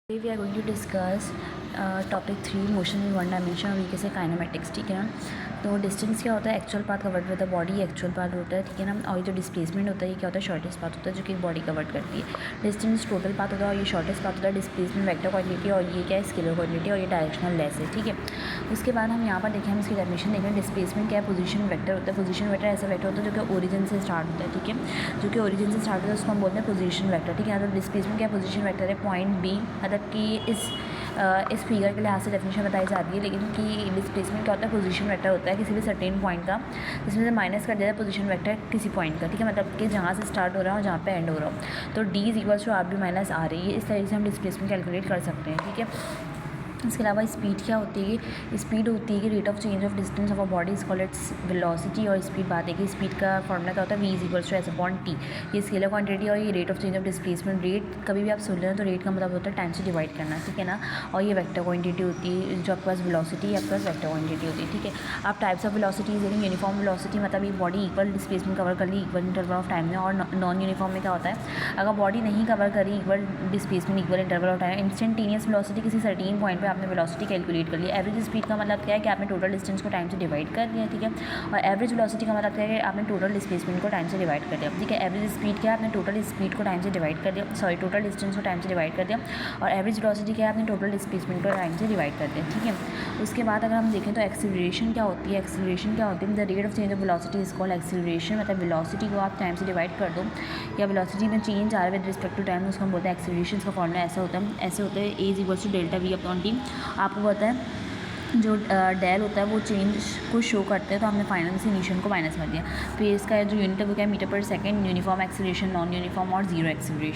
Today we are going to discuss topic 3 motion in one dimension और we कैसे kinematics. ठीक है ना। तो डिस्टेंस क्या होता है, actual path covered with the body actual path होता है। ठीक है ना। और ये जो डिस्प्लेसमेंट होता है ये क्या होता है, शॉर्टेस्ट पाथ होता है जो कि बॉडी कवर्ड करती है। डिस्टेंस टोटल पाथ होता है और ये शॉर्टेस्ट पाथ होता है। डिस्प्लेसमेंट वेक्टर क्वांटिटी और ये क्या है, स्केलर क्वांटिटी और ये डायरेक्शनल लेस है। ठीक है। उसके बाद हम यहाँ पर देखें, हम इसकी डेफिनेशन देखें। डिस्प्लेसमेंट क्या है, पोजीशन वेक्टर होता है। पोजीशन वेक्टर ऐसा वेक्टर होता है जो कि ओरिजिन से स्टार्ट होता है। ठीक है। जो कि ओरिजिन से स्टार्ट होता है उसको हम बोलते हैं पोजीशन वेक्टर। ठीक है। तो डिस्प्लेसमेंट क्या है, पोजीशन वेक्टर है पॉइंट बी, मतलब कि इस फिगर के लिहाज से डेफिनेशन बताई जाती है, लेकिन कि डिस्प्लेसमेंट क्या होता है, पोजीशन वेक्टर होता है किसी भी सर्टेन पॉइंट का, जिसमें से माइनस कर दिया जाए पोजीशन वेक्टर किसी पॉइंट का। ठीक है। मतलब कि जहाँ से स्टार्ट हो रहा है और जहाँ पे एंड हो रहा हो। तो D is equals to R B minus R है। ये इस तरीके से हम डिस्प्लेसमेंट कैलकुलेट कर सकते हैं। ठीक है। इसके अलावा स्पीड क्या होती है, स्पीड होती है कि rate of change of distance of a body is called its velocity. और स्पीड बात है कि स्पीड का फॉर्मूला क्या होता है, V is equals to S upon T. ये स्केलर क्वांटिटी और ये rate of change of displacement. Rate कभी भी आप सुन लें तो रेट का मतलब होता है टाइम से डिवाइड करना। ठीक है ना। और ये वेक्टर क्वांटिटी होती है, जो आपके पास वेलोसिटी आपके पास वेक्टर क्वांटिटी होती है। ठीक है। आप टाइप्स ऑफ वेलोसिटीज देखें, यूनिफॉर्म वेलोसिटी मतलब ये बॉडी इक्वल डिस्प्लेसमेंट कवर कर ली इक्वल इंटरवल ऑफ टाइम में। और नॉन यूनिफॉर्म में क्या होता है, अगर बॉडी नहीं कवर करी equal displacement equal interval of time, instantaneous velocity किसी सर्टेन पॉइंट पे आपने वेलोसिटी कैलकुलेट कर लिया। एवरेज स्पीड का मतलब क्या है कि आपने टोटल डिस्टेंस को टाइम से डिवाइड कर दिया। ठीक है। और एवरेज वेलोसिटी का मतलब क्या है कि आपने टोटल डिस्प्लेसमेंट को टाइम से डिवाइड कर दिया। ठीक है। एवरेज स्पीड क्या है, आपने टोटल स्पीड को टाइम से डिवाइड कर दिया, सॉरी टोटल डिस्टेंस को टाइम से डिवाइड कर दिया। और एवरेज वेलोसिटी क्या है, आपने टोटल डिस्प्लेसमेंट को टाइम से डिवाइड कर दिया। ठीक है। उसके बाद अगर हम देखें तो एक्सीलरेशन क्या होती है, एक्सीलरेशन क्या होती है, the rate of change of velocity is called acceleration. मतलब वेलोसिटी को आप टाइम से डिवाइड कर दो या वेलोसिटी में चेंज आ रहा है विद रिस्पेक्ट टू टाइम, उसको हम बोलते हैं एक्सीलरेशन। का फॉर्मूला ऐसा होता है, ऐसे होता है A is equals to delta V upon T. आपको पता है जो डेल होता है वो चेंज को शो करते हैं, तो हमने फाइनल से इनिशियल को माइनस कर दिया। फिर इसका जो यूनिट है वो क्या है, मीटर पर second. Uniform acceleration, non uniform और जीरो एक्सीलरेशन।